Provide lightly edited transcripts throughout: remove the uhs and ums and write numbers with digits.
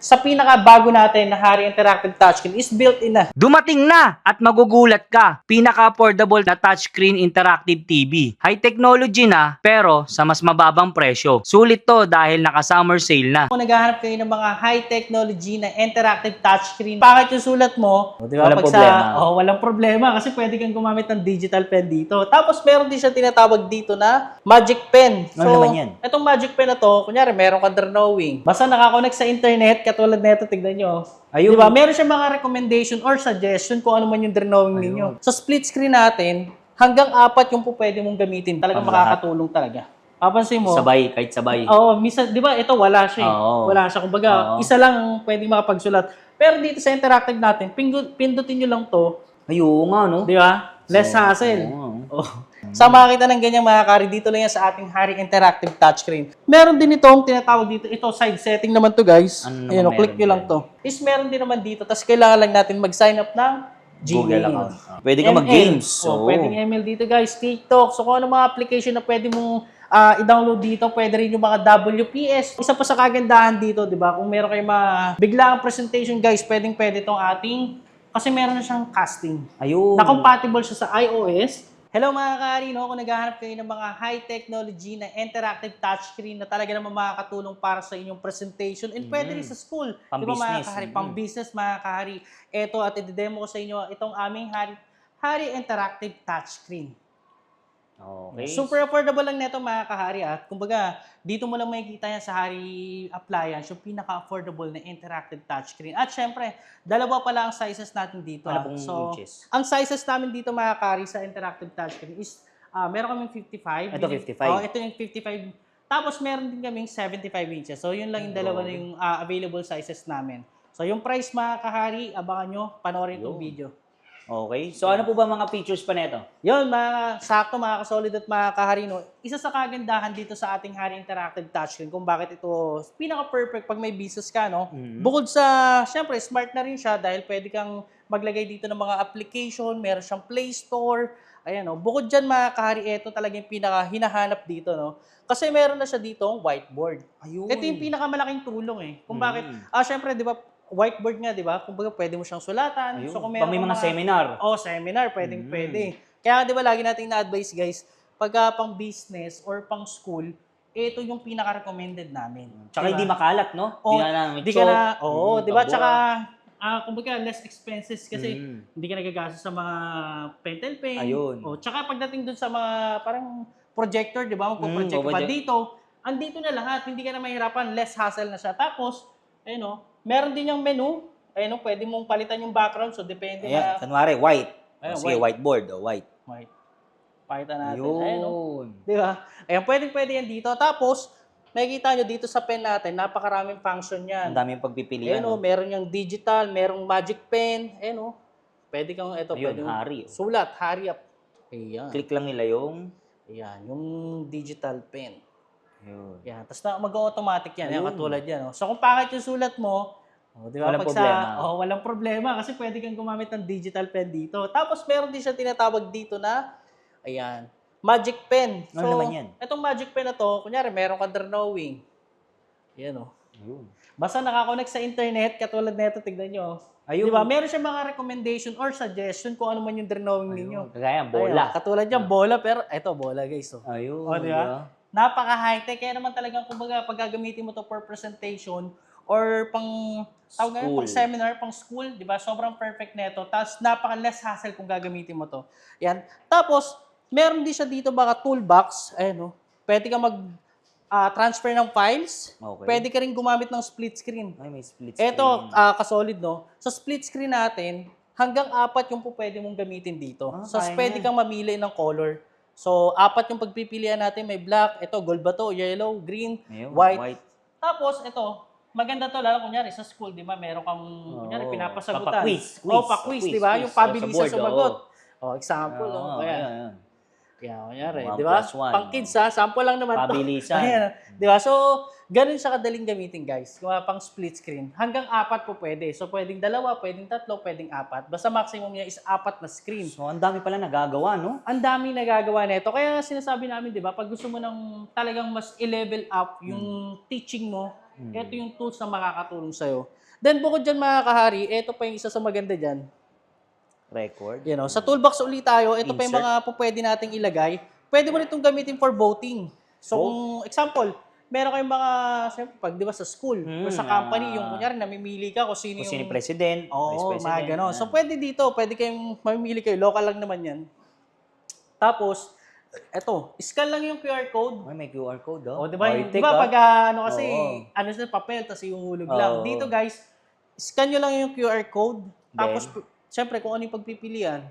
sa pinakabago natin na Hari Interactive Touchscreen is built-in na. Dumating na at magugulat ka. Pinaka-affordable na touchscreen interactive TV. High technology na pero sa mas mababang presyo. Sulit to dahil naka-summer sale na. Kung naghahanap kayo ng mga high technology na interactive touchscreen, bakit yung sulat mo? Di ba? Walang problema. Walang problema kasi pwede kang gumamit ng digital pen dito. Tapos meron din siya tinatawag dito na Magic Pen. Ano naman yan? Itong Magic Pen na to, kunyari meron kang drawing. Basta nakakonect sa internet, katulad nito, tignan nyo. Ayun. Diba? Meron siya mga recommendation or suggestion kung ano man yung drawing ninyo. Sa split screen natin, hanggang 4 yung po pwede mong gamitin. Talagang makakatulong talaga. Papansin mo. Sabay, kahit sabay. Oo, minsan, di ba, ito wala siya. Wala siya. Kumbaga, isa lang ang pwedeng makapagsulat. Pero dito sa interactive natin, pindutin nyo lang to. Ayun nga, no? Di ba? Less hassle. Sa makakita ng ganyang mga kari, dito lang yan sa ating Hari Interactive Touchscreen. Meron din itong tinatawag dito. Ito, side setting naman to guys. Ayun, click nyo lang to. Is meron din naman dito. Tapos kailangan lang natin mag-sign up ng Google Gmail. account. Pwede ka mag-games. Pwedeng ML dito guys. TikTok. So kung ano mga application na pwede mong i-download dito, pwede rin yung mga WPS. Isa pa sa kagandahan dito, di ba? Kung meron kayong biglaang presentation guys, pwede itong ating, kasi meron na siyang casting. Ayun. Na compatible siya sa iOS. Hello mga kari, no? Kung naghahanap kayo ng mga high technology na interactive touchscreen na talaga naman makakatulong para sa inyong presentation and pwede rin sa school. Di ba mga kahari? Pang business mga kahari. Ito at i-demo ko sa inyo itong aming Hari Interactive Touchscreen. Okay. Super affordable lang nito mga kahari at kumbaga dito mo lang makikita yan sa Hari Appliance yung pinaka-affordable na interactive touchscreen. At syempre, dalawa pala ang sizes natin dito. Ano pong inches? Ang sizes namin dito mga kahari sa interactive touchscreen is meron kaming 55. Ito 55. Ito yung 55. Tapos meron din kaming 75 inches. So yun lang yung dalawa na yung available sizes namin. So yung price mga kahari, abangan nyo, panoorin itong video. Okay. So ano po ba mga features pa nito? Yun, mga sakto, mga kasolid at mga kaharino. Isa sa kagandahan dito sa ating Hari Interactive Touchscreen kung bakit ito pinaka-perfect pag may business ka, no? Bukod sa, syempre, smart na rin siya dahil pwede kang maglagay dito ng mga application, meron siyang Play Store. Ayan, no? Bukod dyan, mga kahari, ito talaga yung pinaka-hinahanap dito, no? Kasi meron na siya dito whiteboard. Ayun. Ito yung pinakamalaking tulong, eh. Kung bakit, syempre, di ba, whiteboard nga, di ba? Kumbaga, pwede mo siyang sulatan. Ayun. So, kung May mga seminar. Seminar, pwede. Kaya, di ba, lagi natin na-advise, guys, pagka pang business or pang school, ito yung pinaka-recommended namin. Tsaka diba? hindi makalat, no? Di ka na, di ba? Tsaka, kumbaga, less expenses kasi hindi ka nagagastos sa mga pentel pen. Ayun. Tsaka pagdating dun sa mga parang projector, di ba? Magpo-project pa dito. Andito na lahat. Hindi ka na mahirapan. Less hassle na siya. Tapos, meron din yung menu. Pwede mong palitan yung background. So, depende Ayan, na. kanwari, white. Sige, white. whiteboard. White. White. Pakita natin. Ayun. Di ba? Ayan, pwede yan dito. Tapos, makikita nyo dito sa pen natin, napakaraming function yan. Ang daming pagpipilian. Meron yung digital, merong magic pen. Pwede kang, Ayun, pwede Hari. sulat, Hari up. Ayan. Click lang nila yung... Ayan, yung digital pen. Ayun. Yan. Tapos mag-automatic yan. Yan, katulad yan. So, kung pakit yung sulat mo, di ba? Walang problema. Walang problema kasi pwede kang gumamit ng digital pen dito. Tapos, meron din siya tinatawag dito na, ayan, magic pen. So, Ano naman yan? Itong magic pen na to, kunyari, meron kang drawing. Ayan, Ayun. Basta nakakonect sa internet, katulad nito, tignan nyo. Ayun. Di ba? Meron siya mga recommendation or suggestion kung ano man yung drawing ninyo. Kagaya, bola. Ayun, katulad yan, bola, pero eto, bola guys. Ayun. Di ba? Napaka-high-tech. Kaya naman talagang, kumbaga, pag gagamitin mo to for presentation or pang seminar, pang school, di ba? Sobrang perfect nito. Tapos, napaka-less hassle kung gagamitin mo to. Yan. Tapos, meron din siya dito baka toolbox. Ayan, pwede ka transfer ng files. Okay. Pwede ka rin gumamit ng split screen. Ay, may split screen. Ito, kasolid, no? Sa split screen natin, hanggang 4 yung po pwede mong gamitin dito. So, pwede kang mamili ng color. So, 4 yung pagpipilian natin. May black, ito, gold ba to? Yellow, green, Ayun, white. Tapos, ito, maganda to, lalo kunyari sa school, di ba? Meron kang, kunyari, pinapasagutan. Pa-quiz, di ba? Yung pabilisan sumagot. Example, Ayan. Kunyari, di ba? Pang kids, sample lang naman to. Pabilisan. Ayan, di ba? So, ganun siya kadaling gamitin, guys. Pang split screen. Hanggang 4 po pwede. So, pwedeng 2, pwedeng 3, pwedeng 4. Basta maximum niya is 4 na screen. So, ang dami pala nagagawa, no? Ang daming nagagawa nito. Kaya sinasabi namin, di ba, pag gusto mo ng talagang mas i-level up yung teaching mo, Ito yung tools na makakatulong sa'yo. Then bukod dyan mga kahari, ito pa yung isa sa maganda dyan. Record. Sa toolbox ulit tayo, ito pa yung Insert. mga pwede nating ilagay. Pwede mo rin itong gamitin for voting. So kung example, meron kayong mga, siyempre, pag di ba sa school or sa company, yung kunyari namimili ka kung sino Kung sino yung... yung president, vice Oo, president. mga ganon. So pwede dito, pwede kayong mamimili kayo, local lang naman yan. Tapos, eto, scan lang yung QR code. Ay, may QR code, O, di ba? High-tech, Di ba pag ano kasi, Oo. ano sa papel, tapos ihuhulog lang. Oo. Dito guys, scan nyo lang yung QR code. Tapos, Then? syempre, kung ano yung pagpipilian,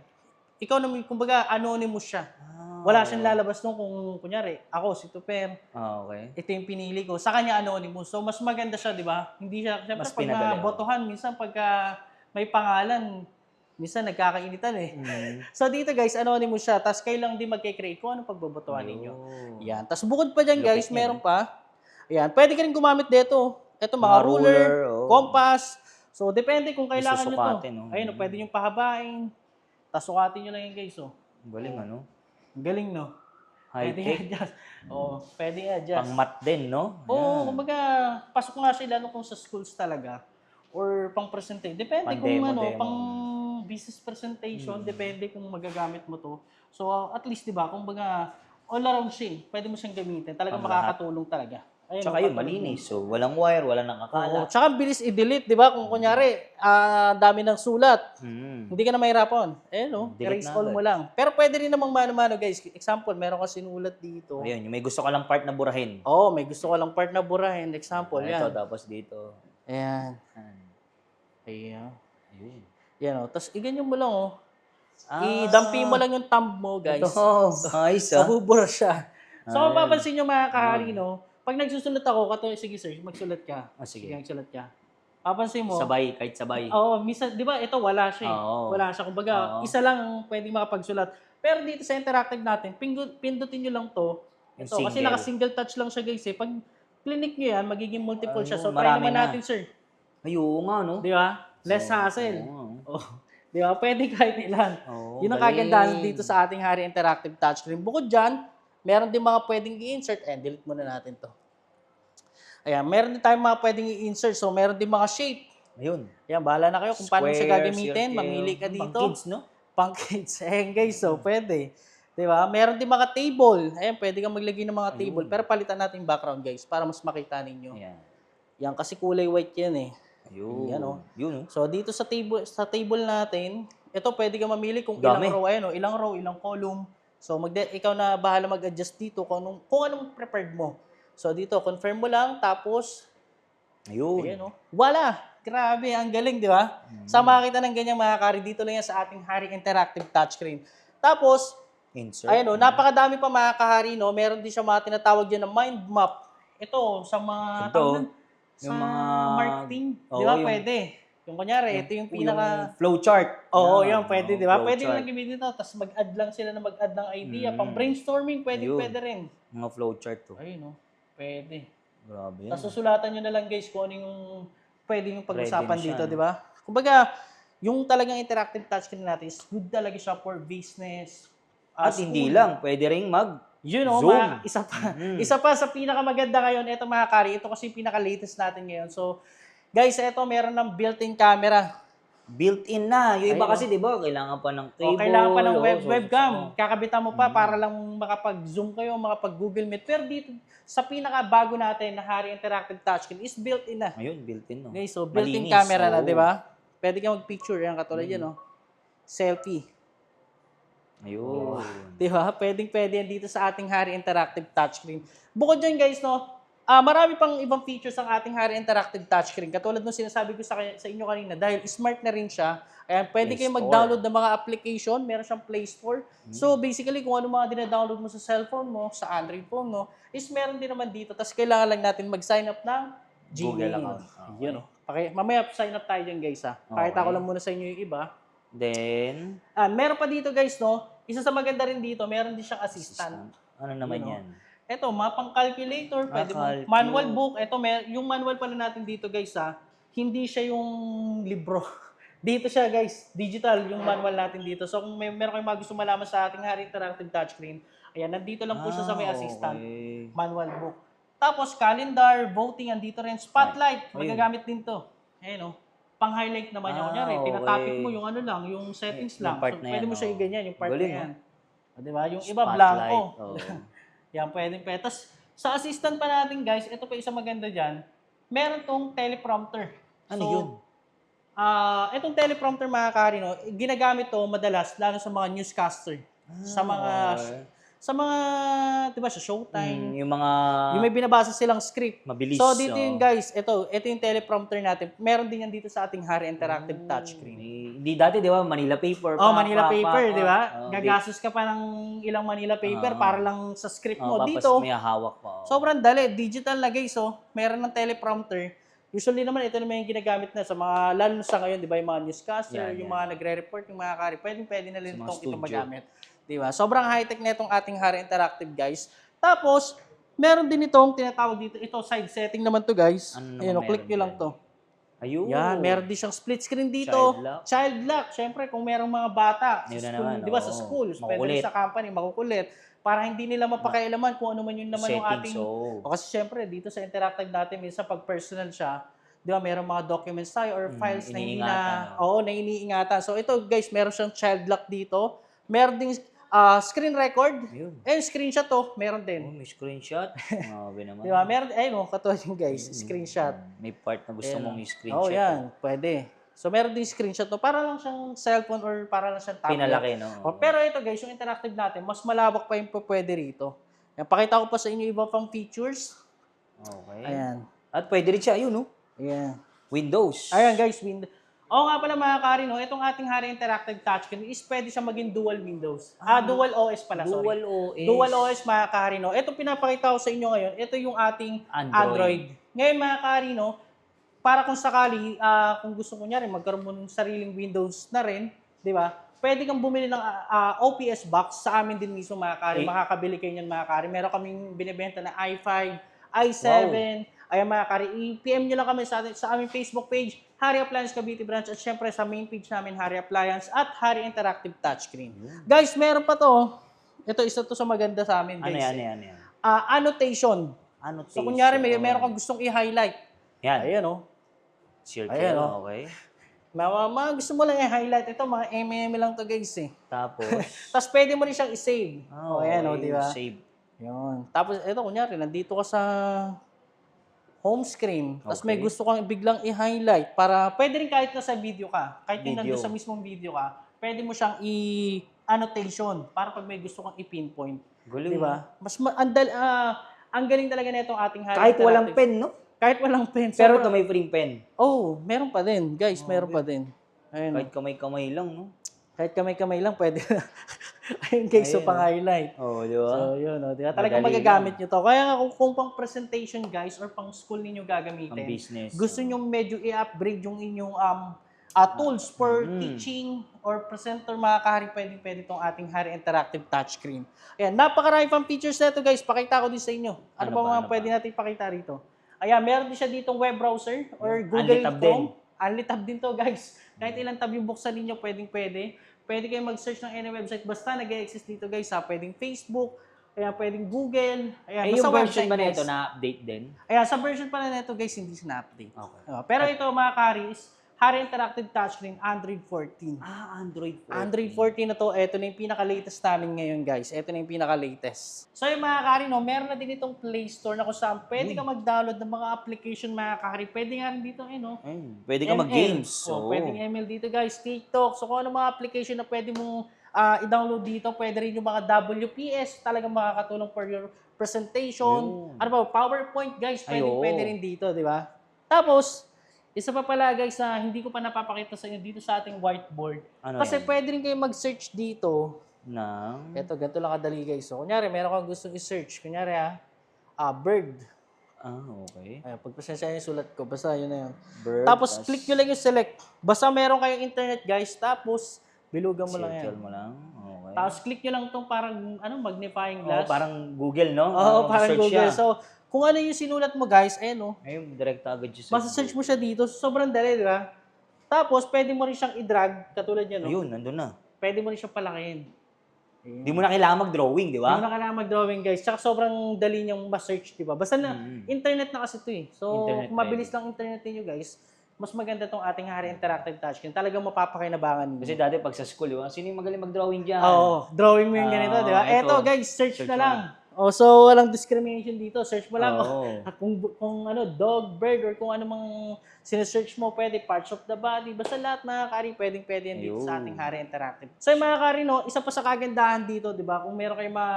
ikaw naman, kumbaga, anonymous siya. Ah, Wala siyang lalabas nung kung, kunyari, ako, si Tuper, okay. ito yung pinili ko. Sa kanya, anonymous. So, mas maganda siya, di ba? Hindi siya, syempre, Mas pag pinadali, nabotohan, minsan pagka may pangalan, minsan nagkakainitan eh. So, dito guys, anonymous siya. Tapos, kayo lang din magkikreate kung anong pagbobotohan ninyo. Yan. Tapos, bukod pa dyan guys, Lupit niya, meron pa. Ayan. Pwede ka rin gumamit dito. Ito, mga ruler, compass. So, depende kung kailangan nyo to. Isusukatin, no? Ayun, pwede nyo pahabain. Tapos, sukatin nyo lang yan guys. Oh. Galing, ano? Ang galing, no? Pwede High-tech. i-adjust. Oo, pwede i-adjust. Pang mat din, no? Oo, kumbaga, pasok nga siya lalo kung sa schools talaga. Or pang presentation. Depende Pang kung demo, ano, demo. pang business presentation, depende kung magagamit mo to. So, at least, di ba, kumbaga, all around siya. Pwede mo siyang gamitin. Talagang Pang lahat. makakatulong talaga. Ayun, Tsaka yun, malinis. So, walang wire, walang Oo, nakakala. tsaka bilis i-delete, di ba? Kung kunyari, dami ng sulat, hindi ka na mahirapan. No? Delete Erase na all agad. mo lang. Pero pwede rin namang mano-mano, guys. Example, meron ka sinulat dito. Ayun, yung may gusto ka lang part na burahin. Oo, may gusto ka lang part na burahin. Example, Ito, yan. tapos dito. Ayan. Ayan. Ayan. Ayun. Yan, o. Tapos, iganyan mo lang, oh. Ah. I-dampi mo lang yung thumb mo, guys. Ito, ayos ah. Mabubura siya. So, kung Ayan. mapapansin nyo mga kahari, no? Pag nagsusulat ako, sige sir, magsulat ka. Sige. Magsulat ka. Papansin mo, Sabay, kahit sabay. oo, minsan, di ba, ito wala siya eh. Oo. Wala siya. Kumbaga, Oo. isa lang ang pwedeng makapagsulat. Pero dito sa interactive natin, pindutin nyo lang to. Yung Ito, kasi single. naka-single touch lang siya guys eh. Pag clinic nyo yan, magiging multiple siya. So, Ayun, try marami naman na. natin, sir. Ayun nga, no? Di ba? Less hassle. Oo. Oh. Di ba? Pwede kahit ilan. Oo, Yun ang galing. kagandahan dito sa ating Hari Interactive Touchscreen. Bukod dyan, meron din mga pwedeng i-insert. Delete muna natin to. Ayan, meron din tayong mga pwedeng i-insert. So, meron din mga shape. Ayun. Ayan, bahala na kayo kung paano mo siya Square, gagamitin. circle. Mamili ka dito. Pang kids, no? Pang kids. Ayan guys, so pwede. Di ba? Meron din mga table. Ayan, pwede kang maglagay ng mga table. Pero palitan natin yung background guys para mas makita ninyo. Ayan. Yan, kasi kulay white yan eh. Ayun. Yan, oh. Yun, oh. So, dito sa table natin, ito pwede ka mamili kung Dami. ilang row, ayan, ilang row, ilang column. So, ikaw na bahala mag-adjust dito kung anong prepared mo. So, dito, confirm mo lang, tapos, Ayun. ayan, oh. Wala! Grabe, ang galing, di ba? Sa makakita ng ganyang mga kari, dito lang yan sa ating Hari Interactive Touchscreen. Tapos, Insert. ayan, oh, napakadami pa mga kahari, no? Meron din siya mga tinatawag dyan na mind map. Ito, sa mga, Ito, sa yung mga marketing, Oo, di ba? yung- Pwede. Yung kunyari, ito yung pinaka... Yung flowchart. Oo, Yan. yan, pwede, di ba? Flow Pwede chart. lang gamitin ito, tapos mag-add lang sila na mag-add ng idea. Pang brainstorming, pwede, Ayun. pwede rin. Mga flowchart to. Ayun, no? Pwede. Grabe yan. Tapos susulatan nyo na lang, guys, kung ano yung pwede yung pag-usapan Ready na siya, dito, no? di ba? Kumbaga, yung talagang interactive touchscreen natin is good talaga siya for business. At hindi lang, pwede ring You know, Zoom. isa pa. Isa pa sa pinakamaganda ngayon, ito mga kari, ito kasi yung pinaka-latest natin ngayon. So, guys, ito meron ng built-in camera. built-in na. Yung iba Ayun, kasi, di ba, kailangan pa ng cable. O, kailangan pa ng so, webcam. Kakabitan mo pa para lang makapag-zoom kayo, makapag-Google Meet. Pero dito, sa pinaka-bago natin na Hari Interactive Touchscreen is built-in na. Ayun, built-in, no? Okay, so built-in Malinis, camera na, oo. di ba? Pwede kang mag-picture. Yan, katulad yan, no? Selfie. Ayun. Di ba? Pwedeng-pwede yan dito sa ating Hari Interactive Touchscreen. Bukod dyan, guys, no? Marami pang ibang features ang ating Hari Interactive Touchscreen. Katulad nung sinasabi ko sa inyo kanina, dahil smart na rin siya, ayan, pwede Play kayong Store. mag-download ng mga application. Meron siyang Play Store. So, basically, kung ano mga dina-download mo sa cellphone mo, sa Android phone mo, is meron din naman dito. Tapos, kailangan lang natin mag-sign up ng Google Gmail. account. Okay. Yun, oh. Mamaya, sign up tayo dyan, guys, ha. Pakita ko lang muna sa inyo yung iba. Then, Meron pa dito, guys, no? Isa sa maganda rin dito, meron din siyang assistant. ano naman Yun, yan? Ito, mapang calculator, pwede mo. Calculate. Manual book, ito, yung manual pala natin dito, guys, ha, hindi siya yung libro. Dito siya, guys, digital yung manual natin dito. So, kung meron kayong mga gusto malaman sa ating Hari Interactive Touchscreen, ayan, nandito lang po siya sa may assistant. Okay. Manual book. Tapos, calendar, voting, andito rin. Spotlight, Ayun. magagamit din to. Ayan, pang-highlight naman yung kunyari. okay. Tinatapik mo yung ano lang, yung settings Yung lang. part So, na pwede yan, mo siya oo. i-ganyan, yung part Galing, na yan. oh. Di ba? Yung iba, Spotlight, blanco. oo. Yan, pwedeng. Tapos, sa assistant pa natin, guys, ito pa isang maganda dyan, meron tong teleprompter. Ano yun? Itong teleprompter mga karino, ginagamit to madalas lalo sa mga newscaster. Sa mga 'di ba sa Showtime, Yung mga yung may binabasa silang script. mabilis. So dito yung guys, ito yung teleprompter natin. Meron din yan dito sa ating Hari Interactive Touchscreen. Hindi dati, di ba, Manila paper. Manila paper, di ba? Oh, Gagastos ka pa ng ilang Manila paper para lang sa script mo. Tapos Dito, may hawak pa. sobrang dali. Digital na guys, Meron ng teleprompter. Usually naman, ito naman yung ginagamit na sa mga, lalo sa ngayon, di ba, yung mga newscaster, yung mga nagre-report, yung mga kari, pwede na rin itong magamit. Di ba? Sobrang high-tech na itong ating Hari Interactive, guys. Tapos, meron din itong tinatawag dito. Ito, side setting naman to guys. Ayun, click nyo lang to. Ayun. Yan, meron din siyang split screen dito. Child lock. Siyempre, kung merong mga bata, sa school, di ba, sa school, pwede sa company, makukulit. Para hindi nila mapakailaman kung ano man yun naman yung ating... Kasi siyempre, dito sa Interactive natin, minsan pag personal siya, di ba, merong mga documents tayo or files na hindi na iniingatan. So ito guys, meron siyang child lock dito. Meron ding screen record. Screenshot to, meron din. May screenshot. Grabe naman. Di ba? Meron, katulad yung guys, screenshot. May part na gusto mong i-screenshot. Yan, pwede. So meron din screenshot to, para lang siyang cellphone or para lang siyang tablet. Pinalaki, no? Pero ito guys, yung interactive natin, mas malawak pa yung pwede rito. Yan, pakita ko pa sa inyo iba pang features. Okay. Ayan. At pwede rin siya, ayun, no? Ayan. Windows. Ayan guys, Windows. Oo nga pala mga kari, itong ating Hari Interactive Touchscreen is pwede siya maging dual Windows. Dual OS pala, sorry. Dual OS. Dual OS mga kari, Ito pinapakita ko sa inyo ngayon, ito yung ating Android. Ngayon mga kari, para kung sakali, kung gusto mo niya rin, magkaroon mo ng sariling Windows na rin, di ba? Pwede kang bumili ng OPS box sa amin din mismo mga kari. Makakabili kayo niyan mga kari. Meron kaming binibenta na i5, i7, ayan mga kari. I-PM nyo lang kami sa aming Facebook page, Hari Appliance Cavite Branch, at syempre sa main page namin, Hari Appliance at Hari Interactive Touchscreen. Guys, meron pa to. Ito, isa to sa maganda sa amin, guys. Ano yan? Annotation. So, kunyari, meron kang gustong i-highlight. Yan. Ayan, Circle, ayan, okay. Gusto mo lang i-highlight. Ito, mga mm lang to guys, Tapos? Tapos, pwede mo rin siyang i-save. Ayan, di ba? Save. Yun. Tapos, ito, kunyari, nandito ka sa home screen. Tapos, may gusto kang biglang i-highlight para, pwede rin kahit nasa video ka. Kahit yung nandun sa mismong video ka, pwede mo siyang i-annotation para pag may gusto kang i-pinpoint. Galing. Di ba? Ang galing talaga na itong ating Hari Kahit Interactive. walang pen, no? Kahit walang pen. Pero ito may free pen. Meron pa din. Guys, meron pa din. Ayun. Kahit kamay-kamay lang, no? Kahit kamay-kamay lang, pwede na. Ayun guys, so pang-highlight. Di ba? So yun, di ba? Talagang magagamit nyo to. Kaya kung pang presentation guys, or pang school ninyo gagamitin, ang business. gusto nyo medyo i-upgrade yung inyong tools for teaching or presenter mga kahari, pwede itong ating Hari Interactive Touchscreen. Ayan, napakarami pang features na ito guys. Pakita ko din sa inyo. Ano pa mga pwede natin ipakita rito? Ayan, meron din siya ditong web browser or Google Chrome. Only tab din to guys. Kahit ilang tab yung buksan ninyo, pwede. Pwede kayong mag-search ng any website. Basta nag-exist dito guys pwedeng Facebook, ayan, pwedeng Google. Ayan, yung version ba nito na-update din? Ayan, sa version pala nito guys, hindi siya na-update. Okay. Pero ito mga karis, Hari Interactive Touchscreen, Android 14. Android 14. Android 14 na to, ito na yung pinaka-latest namin ngayon guys. Ito na yung pinaka-latest. So yung mga kahari, meron na din itong Play Store na kung saan pwede ka mag-download ng mga application mga kahari. Pwede nga rin dito, pwede ka mag-games. Pwedeng ML dito guys, TikTok. So kung ano mga application na pwede mong i-download dito, pwede rin yung mga WPS, talagang makakatulong for your presentation. Ano ba, PowerPoint guys, pwede rin dito, di ba? Tapos, isa pa pala guys na hindi ko pa napapakita sa inyo dito sa ating whiteboard. Kasi pwede rin kayo mag-search dito. Ito, ganito lang kadali guys. So, kunyari, meron kang gusto i-search. Kunyari bird. Okay. Ayan, pagpasensya yung sulat ko. Basta yun na yun. Bird, tapos, click nyo lang yung select. Basta meron kayong internet guys. Tapos, bilugan mo lang yan. Circle mo lang. Okay. Tapos, click nyo lang itong parang magnifying glass. Parang Google, no? Parang Google. So, kung ano yung sinulat mo guys, ayun ayun, direct agad yung masa-search mo siya dito. Sobrang dali, di ba? Tapos, pwede mo rin siyang i-drag, katulad yan, Ayun, nandun na. Pwede mo rin siyang palakihin. Hindi mo na kailangan mag-drawing, di Hindi mo ba? na kailangan mag-drawing guys. Tsaka sobrang dali niyang ma-search, di ba? Basta na, internet na kasi ito eh. So, Internet kung mabilis lang internet niyo guys, mas maganda tong ating Hari Interactive Touchscreen. Talagang mapapakinabangan niyo. Kasi dati pag sa school, sino yung magaling mag-drawing dyan? Oo, drawing mo yung ganito, di ba? eto. Eto guys, search na mo lang. Oh, so walang discrimination dito. Search mo lang Oo. kung ano, dog, bird, or kung ano mang sinesearch mo, pwede parts of the body. Basta lahat mga kari, pwedeng-pwede yan dito sa ating Hari Interactive. So yung mga kari, no, isa pa sa kagandahan dito, di ba? Kung meron kayong mga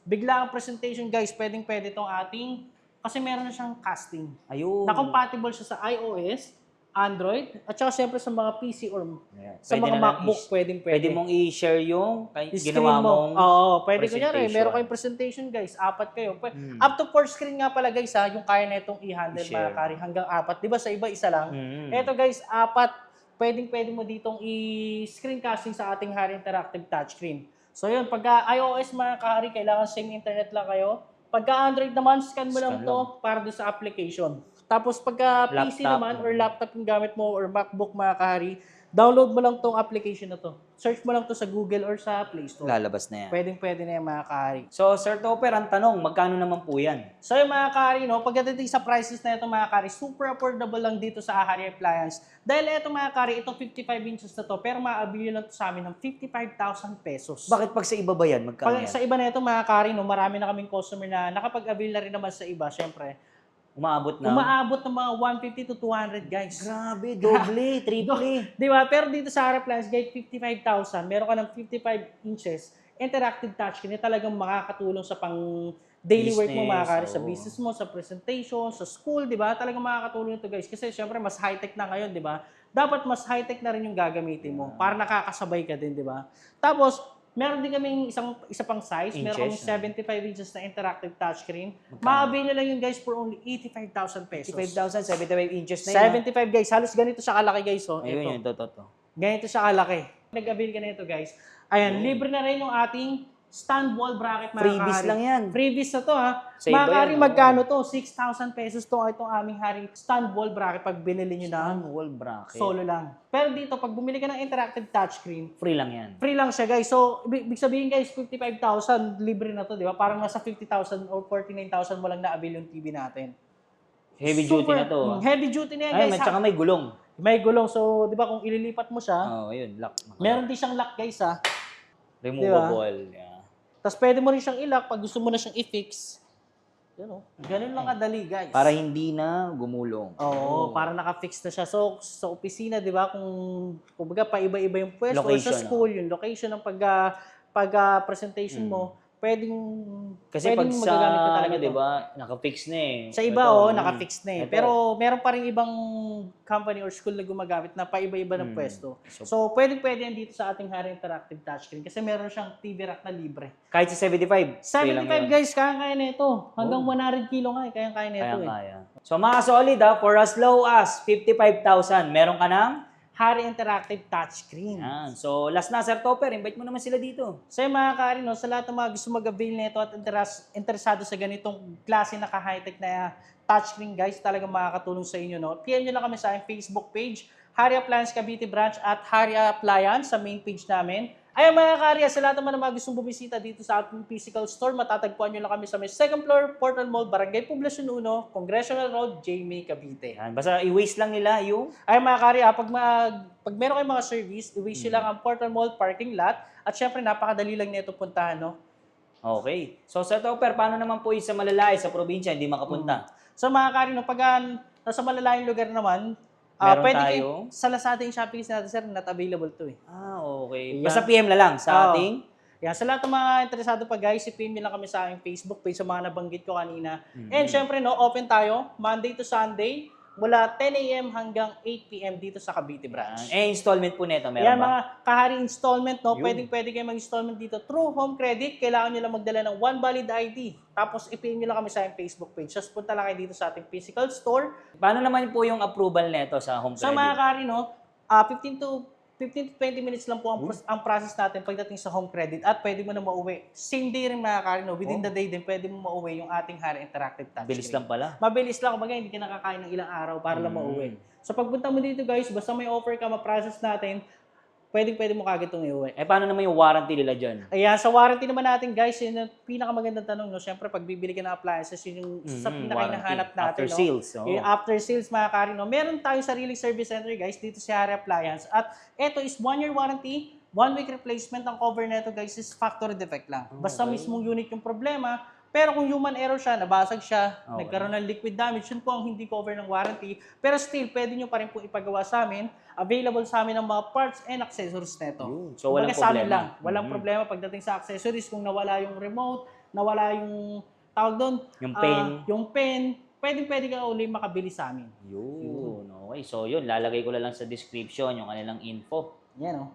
bigla ang presentation, guys, pwedeng-pwede itong ating, kasi meron na siyang casting. Ayun. Na compatible siya sa iOS, Android, at saka siyempre sa mga PC or sa Pwede mga na lang MacBook, pwedeng-pwede. Pwede mong i-share yung Screen ginawa mo. mong Oo, pwede kunyari, presentation. meron kayong presentation guys, 4 kayo. Up to 4 screen nga pala guys ha, yung kaya na itong i-handle I-share. mga kari, hanggang 4. Di ba sa iba, isa lang? Mm. Eto guys, 4. Pwede mo ditong i-screencasting sa ating Hari Interactive Touchscreen. So yun, pagka iOS mga kari, kailangan same internet lang kayo. Pagka Android naman, scan mo lang to para doon sa application. Tapos pagka PC Laptop. naman or laptop yung gamit mo or MacBook mga kahari, download mo lang tong application na to. Search mo lang to sa Google or sa Play Store. Lalabas na yan. Pwedeng-pwede na yan mga kahari. So, Sir Topper, ang tanong, magkano naman po yan? So yung mga kahari, no, pagdating sa prices na ito mga kahari, super affordable lang dito sa Ahari Appliance. Dahil ito mga kahari, ito 55 inches na to, pero maabili lang to sa amin ng 55,000 pesos. Bakit pag sa iba ba yan? Magkano Pag yan? sa iba na ito mga kahari, no, marami na kaming customer na nakapag-avail na rin naman sa iba, syempre. Umaabot na? Umaabot ng mga 150 to 200 guys. Grabe, doble, triple. Di ba? Pero dito sa Ahari Appliance, guys, 55,000, meron ka ng 55 inches, interactive touchscreen, talagang makakatulong sa pang daily work mo mga kari, sa business mo, sa presentation, sa school, di ba? Talagang makakatulong ito guys. Kasi syempre, mas high-tech na ngayon, di ba? Dapat mas high-tech na rin yung gagamitin mo para nakakasabay ka din, di ba? Tapos, meron din kaming isa pang size. Meron kaming 75 inches na interactive touchscreen. Maabili nyo lang yun guys for only 85,000 pesos. 55,000, 75 inches na yun. 75 guys. Halos ganito siya kalaki guys. Oh. Ayun yun, to. Ganito siya kalaki. Nag-avail ka na ito guys. Ayan, libre na rin yung ating stand wall bracket mga Freebies kahari. lang yan. Freebies na to ha. Sa Mga iba kahari, yan, magkano to? 6,000 pesos to itong aming hari stand wall bracket pag binili nyo na Ang wall bracket. solo lang. Pero dito, pag bumili ka ng interactive touchscreen, Free lang yan. free lang siya guys. So, ibig sabihin guys, 55,000 libre na to, di ba? Parang nasa 50,000 or 49,000 mo lang na-avail yung TV natin. Heavy duty na to. Heavy duty na yan Ayun, guys. at saka may gulong. May gulong. So, di ba kung ililipat mo siya, Ayun, lock. meron din siyang lock guys ha. Removable. Yeah. Tapos pwede mo rin siyang i-lock pag gusto mo na siyang i-fix. Yan o. Ganun lang kadali guys. Para hindi na gumulong. Oo, para naka-fix na siya. So, sa opisina, di ba, kung baga paiba-iba yung pwesto, or sa Location, school, yung location ng presentation mo, Kasi pag pwedeng sa, magagamit ka talaga di to. ba, naka-fix na eh. Sa iba, naka-fix na eh. Ito. Pero meron pa rin ibang company or school na gumagamit na paiba-iba ng pwesto. So, pwede yan dito sa ating Hari Interactive Touchscreen kasi meron siyang TV rack na libre. Kahit sa 75. 75 guys, kaya na ito. Hanggang 100 kilo nga eh, kaya na ito eh. Kaya. So mga solid for as low as 55,000, meron ka ng Hari Interactive Touchscreen. yan. So last na, Sir Topper, invite mo naman sila dito. So yung mga kari, no, sa lahat ng mga gusto mag-avail nito at interesado sa ganitong klase na ka-high-tech na touchscreen guys, talagang makakatulong sa inyo. No? PM nyo lang kami sa aking Facebook page, Hari Appliance Cavite Branch at Hari Appliance sa main page namin. Ayun mga kari, sa lahat naman ng mga gustong bumisita dito sa ating physical store, matatagpuan nyo lang kami sa may second floor, Portal Mall, Barangay Poblacion 1, Congressional Road, Jamie, Cavite. Yan. Basta i-waste lang nila yung Ay mga kari, pag meron kayong mga service, i-wish nyo lang ang Portal Mall parking lot at syempre napakadali lang nito puntahan, no? okay. So Sir Topper, paano naman po yung sa malalay, sa probinsya, hindi makapunta? So mga kari, no, pag nasa malalayong lugar naman, Meron pwede tayo? kayo, sa Lazada yung Shopee natin, sir, not available to eh. Okay. Yan. Basta PM na lang sa ating Yan, sa lahat ng mga interesado pa guys, i-PM nyo lang kami sa aking Facebook page sa mga nabanggit ko kanina. And syempre, no, open tayo Monday to Sunday mula 10 a.m. hanggang 8 p.m. dito sa Cavite branch. installment po nito, meron Yan, ba? mga kahari installment, no? Yun. Pwede kayo mag-installment dito through home credit. Kailangan nyo lang magdala ng one valid ID. Tapos, i-PM nyo lang kami sa aking Facebook page. Just punta lang kayo dito sa ating physical store. Paano naman po yung approval nito sa home Sa credit? mga kahari, no? 15 to 20 minutes lang po ang process natin pagdating sa home credit at pwede mo na mauwi. Same day rin mga kahari, no? Within the day din, pwede mo mauwi yung ating Hari Interactive Touchscreen. Bilis lang pala. Mabilis lang, kumbaga hindi ka nakakain ng ilang araw para lang mauwi. So pagpunta mo dito guys, basta may offer ka, ma-process natin, pwede mo kagad itong iuwi. Paano naman yung warranty nila dyan? Ayan, sa warranty naman natin guys, yun yung pinakamagandang tanong, no? Siyempre, pag bibili ka ng appliances, yun yung sa pinaka-hinahanap natin, After no? sales, Yung after sales, mga Karin, no? Meron tayong sariling service center, guys, dito sa Hari Appliance. At ito is 1-year warranty, 1-week replacement. Ang cover nito, guys, is factory defect lang. Basta mismong unit yung problema. Pero kung human error siya, nabasag siya, nagkaroon ng liquid damage, yun po ang hindi cover ng warranty. Pero still, pwede nyo pa rin po ipagawa sa amin. Available sa amin ang mga parts and accessories nito. So, walang Sa amin problema. lang. Walang problema pagdating sa accessories. Kung nawala yung remote, nawala yung tawag doon, Yung pen. pwede ka uli makabili sa amin. Yun. Okay. So, yun. Lalagay ko na lang sa description yung kanilang info. Yan, oh.